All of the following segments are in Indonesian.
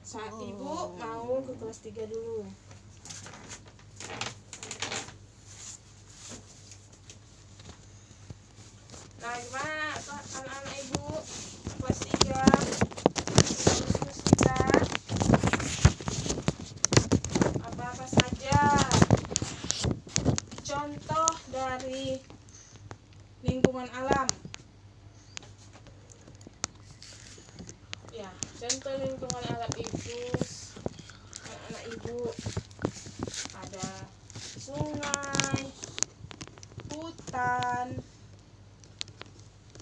Saat ibu mau ke kelas 3 dulu. Nah, gimana anak-anak ibu kelas 3 khusus kita? Apa-apa saja contoh dari lingkungan alam? Ya, contoh lingkungan alam itu anak-anak ibu ada sungai, hutan,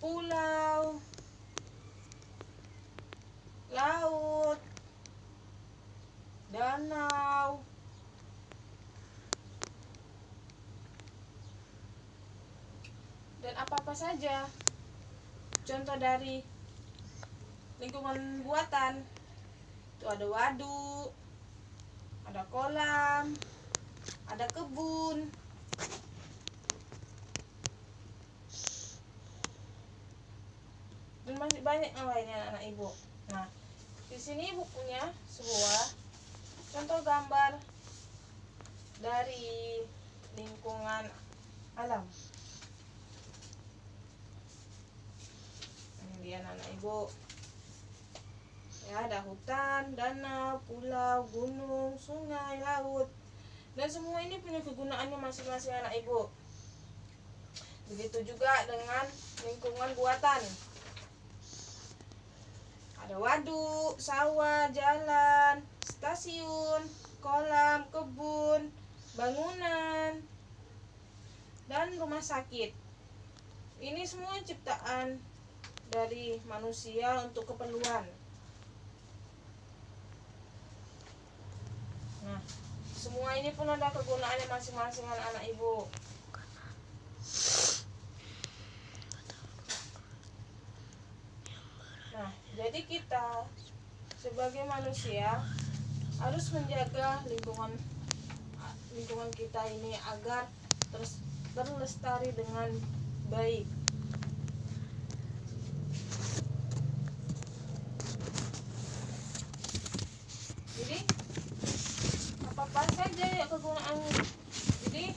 pulau, laut, danau, dan apa-apa saja contoh dari lingkungan buatan. Itu ada waduk, ada kolam, ada kebun, dan masih banyak yang lainnya anak ibu. Nah, di sini ibu punya sebuah contoh gambar dari lingkungan alam. Ini dia anak ibu. Ya, ada hutan, danau, pulau, gunung, sungai, laut, dan semua ini punya kegunaannya masing-masing anak ibu. Begitu juga dengan lingkungan buatan. Ada waduk, sawah, jalan, stasiun, kolam, kebun, bangunan, dan rumah sakit. Ini semua ciptaan dari manusia untuk keperluan. Nah, semua ini pun ada kegunaannya masing-masing anak-anak ibu. Nah, jadi kita sebagai manusia harus menjaga lingkungan kita ini agar terlestari dengan baik. Jadi apa saja ya kegunaannya. Jadi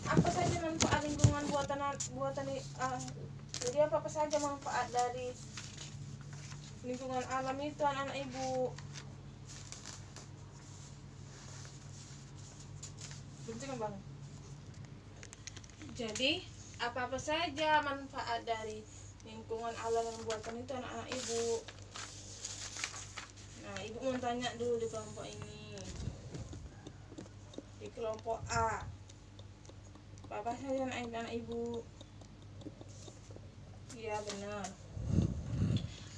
apa saja manfaat lingkungan buatan jadi apa saja manfaat dari lingkungan alam itu anak-anak ibu. Betul Bang? Jadi apa saja manfaat dari lingkungan alam yang buatan itu anak-anak ibu. Nah, ibu mau tanya dulu di kelompok ini. Di kelompok A, apa saja anak ibu? Iya benar.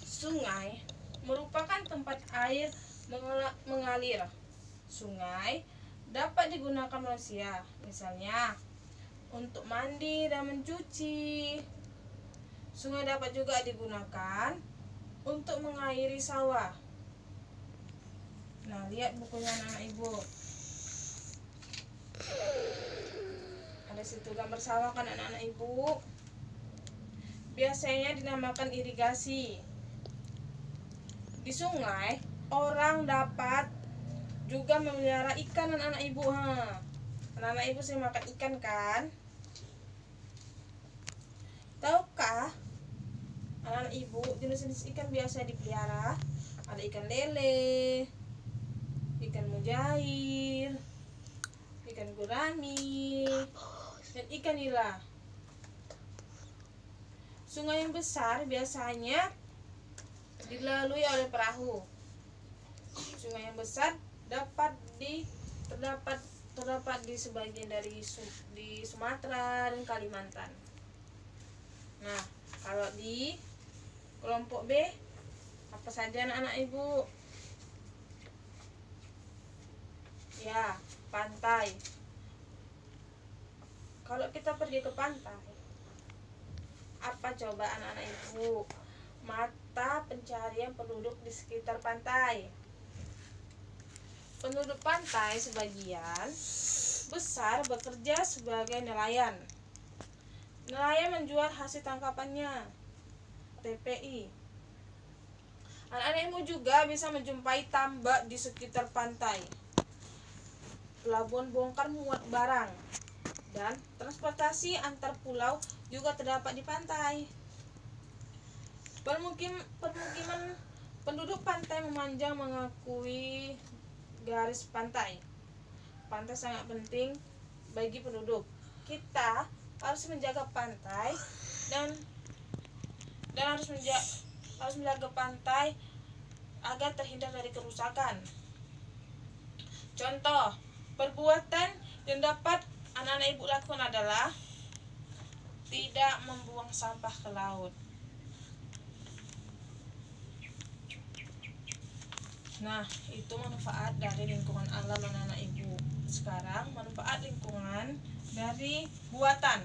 Sungai merupakan tempat air mengalir. Sungai dapat digunakan manusia, misalnya untuk mandi dan mencuci. Sungai dapat juga digunakan untuk mengairi sawah. Nah, lihat bukunya anak ibu. Ada situ gambar sawah kan anak-anak ibu. Biasanya dinamakan irigasi. Di sungai, orang dapat juga memelihara ikan anak-anak ibu. Anak-anak ibu sering makan ikan kan? Tahukah anak-anak ibu jenis-jenis ikan biasa dipelihara? Ada ikan lele, ikan mujair, ikan gurami, dan ikan nila. Sungai yang besar biasanya dilalui oleh perahu. Sungai yang besar terdapat di sebagian dari di Sumatera dan Kalimantan. Nah, kalau di kelompok B, apa saja anak-anak ibu? Ya, pantai. Kalau kita pergi ke pantai, apa coba anak-anak ibu? Mata pencarian penduduk di sekitar pantai. Penduduk pantai sebagian besar bekerja sebagai nelayan. Nelayan menjual hasil tangkapannya, TPI. Anak-anak ibu juga bisa menjumpai tambak di sekitar pantai, pelabuhan bongkar muat barang, dan transportasi antar pulau juga terdapat di pantai. Permukiman penduduk pantai memanjang mengakui garis pantai. Pantai sangat penting bagi penduduk. Kita harus menjaga pantai dan harus menjaga pantai agar terhindar dari kerusakan. Contoh, perbuatan yang dapat anak-anak ibu lakukan adalah tidak membuang sampah ke laut. Nah, itu manfaat dari lingkungan alam anak-anak ibu. Sekarang manfaat lingkungan dari buatan.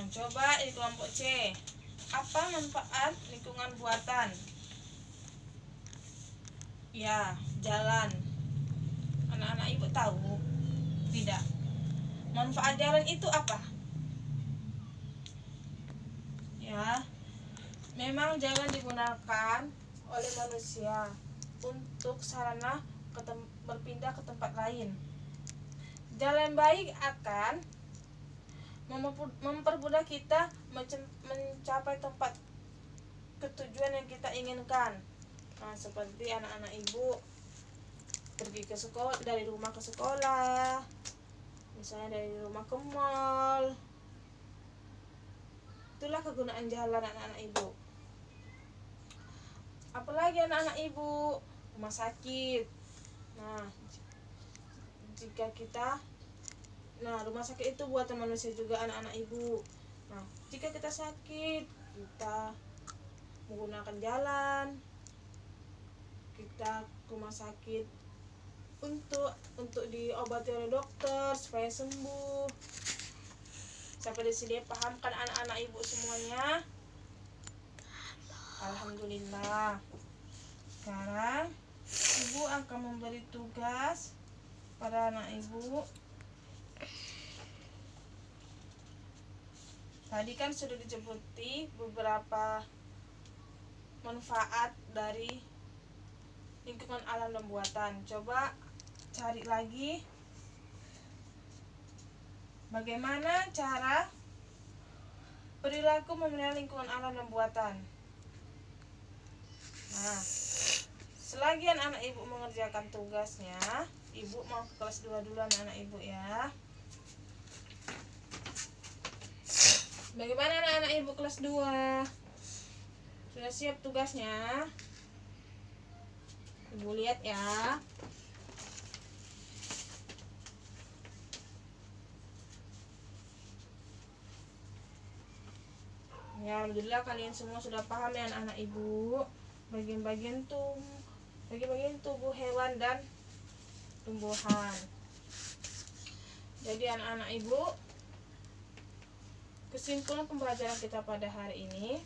Coba di kelompok C. Apa manfaat lingkungan buatan? Ya, jalan. Anak-anak ibu tahu? Tidak. Manfaat jalan itu apa? Ya, memang jalan digunakan oleh manusia untuk sarana berpindah ke tempat lain. Jalan baik akan mempermudah kita mencapai tempat ketujuan yang kita inginkan. Nah, seperti anak-anak ibu pergi ke sekolah, dari rumah ke sekolah, misalnya dari rumah ke mall. Itulah kegunaan jalan anak-anak ibu. Apalagi anak-anak ibu, rumah sakit. Nah, rumah sakit itu buatan manusia juga anak-anak ibu. Nah, jika kita sakit, kita menggunakan jalan, kita ke rumah sakit untuk diobati oleh dokter supaya sembuh. Sampai di sini pahamkan anak-anak ibu semuanya? Alhamdulillah. Sekarang ibu akan memberi tugas pada anak ibu. Tadi kan sudah disebuti beberapa manfaat dari lingkungan alam dan buatan. Coba cari lagi bagaimana cara perilaku memelihara lingkungan alam dan buatan. Nah, selagi anak ibu mengerjakan tugasnya, ibu mau ke kelas 2 dulu anak ibu ya. Bagaimana anak-anak ibu kelas 2? Sudah siap tugasnya? Ibu lihat ya. Ya, alhamdulillah kalian semua sudah paham ya anak-anak ibu. Bagian-bagian tubuh hewan dan tumbuhan. Jadi anak-anak ibu, kesimpulan pembelajaran kita pada hari ini,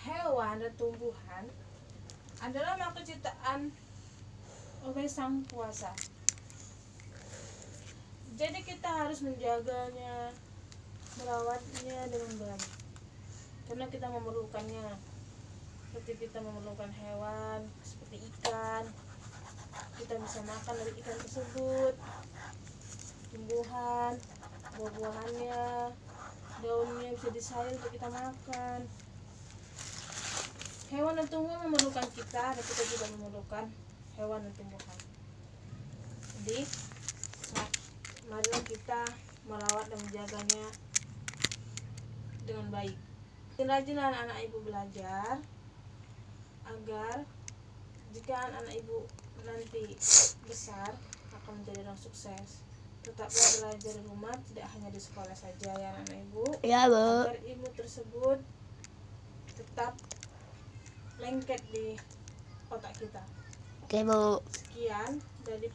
hewan dan tumbuhan adalah makhluk ciptaan oleh Sang Kuasa. Jadi kita harus menjaganya, merawatnya dengan baik, karena kita memerlukannya. Seperti kita memerlukan hewan seperti ikan, kita bisa makan dari ikan tersebut. Tumbuhan, buah-buahannya, daunnya bisa disayur untuk kita makan. Hewan dan tumbuhan memerlukan kita, dan kita juga memerlukan hewan dan tumbuhan. Jadi marilah kita merawat dan menjaganya dengan baik. Rajin anak-anak ibu belajar, agar jika anak-anak ibu nanti besar akan menjadi orang sukses. Tetaplah belajar di rumah, tidak hanya di sekolah saja ya anak-anak ibu. Ya, Bu. Agar ilmu tersebut tetap lengket di otak kita. Oke, Bu. Sekian dari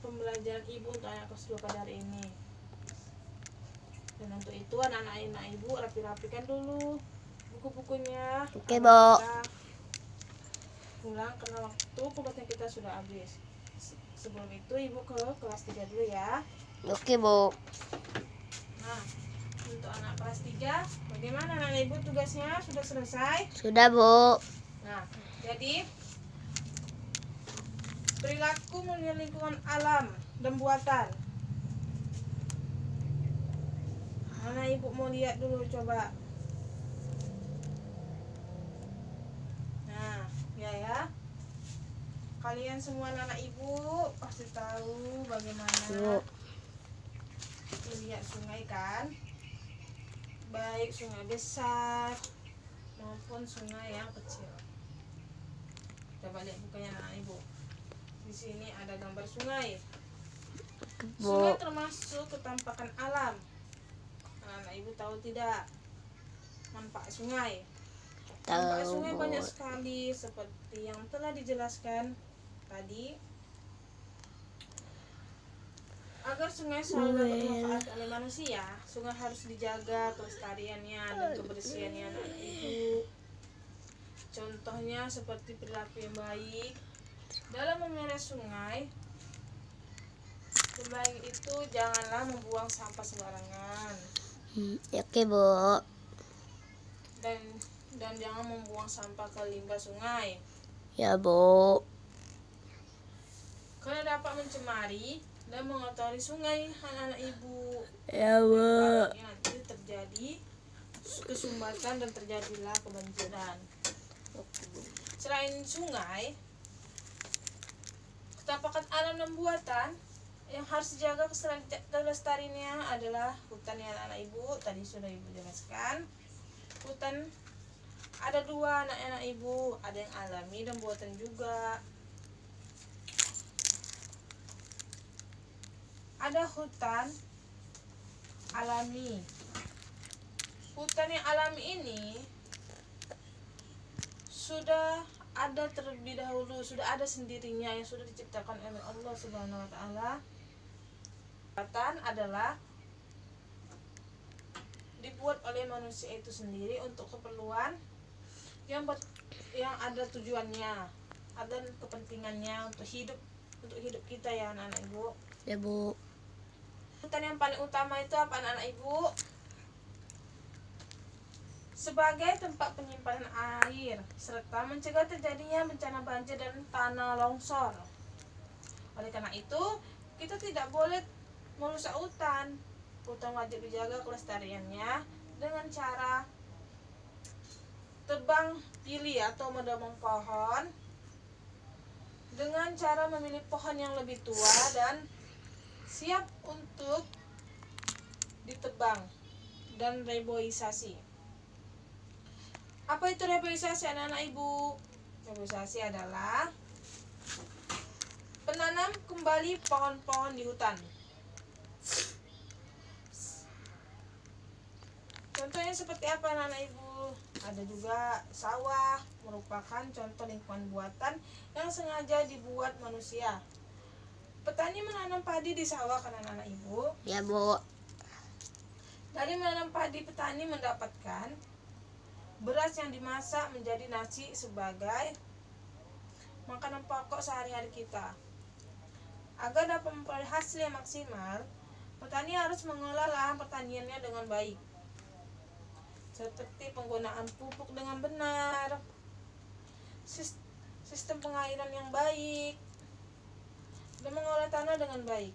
pembelajaran ibu untuk anak kelas 2 pada hari ini. Dan untuk itu anak-anak ibu rapi-rapikan dulu buku-bukunya. Oke, Bu. Kita pulang karena waktu pembelajaran kita sudah habis. Sebelum itu ibu ke kelas 3 dulu ya. Oke, Bu. Nah, untuk anak kelas 3. Bagaimana anak ibu tugasnya? Sudah selesai? Sudah, Bu. Nah, jadi perilaku melihat lingkungan alam dan buatan. Mana ibu mau lihat dulu coba. Nah, ya. Kalian semua anak ibu pasti tahu bagaimana melihat sungai kan? Baik sungai besar maupun sungai yang kecil. Coba lihat bukannya anak ibu. Di sini ada gambar sungai. Sungai termasuk ketampakan alam. Anak ibu tahu tidak manfaat sungai? Manfaat sungai banyak sekali seperti yang telah dijelaskan tadi. Agar sungai selalu dapat dimanfaatkan oleh manusia, sungai harus dijaga kelestariannya dan kebersihannya anak ibu. Contohnya seperti perilaku yang baik dalam memelihara sungai. Terbaik itu janganlah membuang sampah sembarangan. Oke, Bu. Dan jangan membuang sampah ke limbah sungai. Ya, Bu. Karena dapat mencemari dan mengotori sungai anak-anak ibu. Ya, Bu. Nanti terjadi kesumbatan dan terjadilah kebanjiran. Selain sungai, ketampakan alam dan buatan yang harus dijaga kelestariannya adalah hutan ya anak-anak ibu. Tadi sudah ibu jelaskan. Hutan ada dua anak-anak ibu, ada yang alami dan buatan juga. Ada hutan alami. Hutan yang alami ini sudah ada terlebih dahulu, sudah ada sendirinya, yang sudah diciptakan oleh Allah Subhanahu wa taala. Hutan adalah dibuat oleh manusia itu sendiri untuk keperluan yang ada tujuannya, ada kepentingannya untuk hidup kita ya anak-anak ibu. Ya, Bu. Hutan yang paling utama itu apa anak-anak ibu? Sebagai tempat penyimpanan air serta mencegah terjadinya bencana banjir dan tanah longsor. Oleh karena itu, kita tidak boleh merusak hutan. Hutan wajib dijaga kelestariannya dengan cara tebang pilih atau menebang pohon, dengan cara memilih pohon yang lebih tua dan siap untuk ditebang, dan reboisasi. Apa itu reboisasi anak-anak ibu? Reboisasi adalah penanam kembali pohon-pohon di hutan. Contohnya seperti apa anak-anak ibu? Ada juga sawah, merupakan contoh lingkungan buatan yang sengaja dibuat manusia. Petani menanam padi di sawah kan anak-anak ibu? Ya, Bu. Dari menanam padi, petani mendapatkan beras yang dimasak menjadi nasi sebagai makanan pokok sehari-hari kita. Agar dapat memperoleh hasil yang maksimal, petani harus mengolah lahan pertaniannya dengan baik, seperti penggunaan pupuk dengan benar, sistem pengairan yang baik, dan mengolah tanah dengan baik.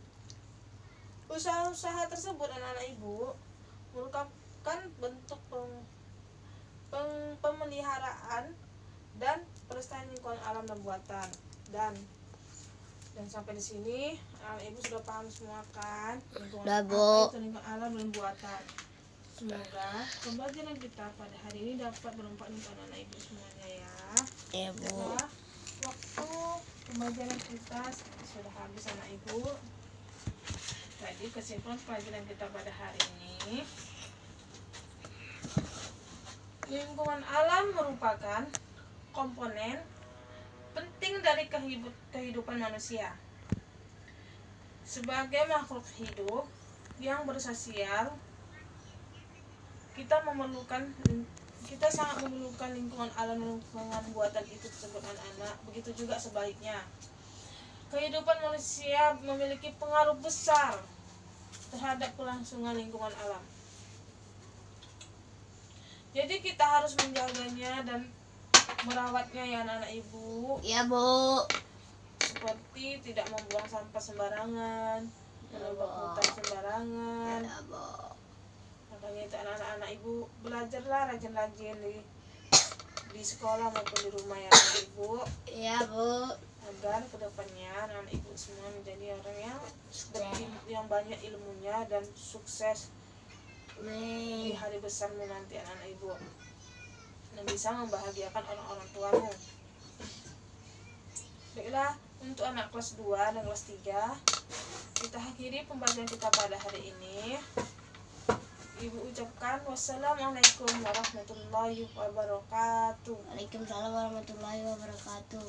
Usaha-usaha tersebut anak-anak ibu merupakan bentuk pemeliharaan dan pelestarian lingkungan alam dan buatan. Dan sampai di sini anak ibu sudah paham semua kan lingkungan apa itu lingkungan alam dan buatan. Semoga pembelajaran kita pada hari ini dapat bermanfaat untuk anak ibu semuanya ya. Ya, Bu. Waktu pembelajaran kita sudah habis anak ibu. Jadi kesimpulan pelajaran kita pada hari ini, lingkungan alam merupakan komponen penting dari kehidupan manusia. Sebagai makhluk hidup yang bersosial, kita sangat memerlukan lingkungan alam dan lingkungan buatan itu tersebut anak-anak. Begitu juga sebaliknya. Kehidupan manusia memiliki pengaruh besar terhadap kelangsungan lingkungan alam. Jadi kita harus menjaganya dan merawatnya ya anak-anak ibu. Ya, Bu. Seperti tidak membuang sampah sembarangan, menebang hutan sembarangan. Ya, Bu. Makanya itu anak-anak ibu belajarlah rajin-rajin di sekolah maupun di rumah ya anak ibu, Ya, Bu. agar kedepannya anak ibu semua menjadi orang yang banyak ilmunya dan sukses di hari besarmu nanti anak-anak ibu, dan bisa membahagiakan orang-orang tuamu. Baiklah, untuk anak kelas 2 dan kelas 3 kita akhiri pembelajaran kita pada hari ini. Ibu ucapkan wassalamualaikum warahmatullahi wabarakatuh. Waalaikumsalam warahmatullahi wabarakatuh.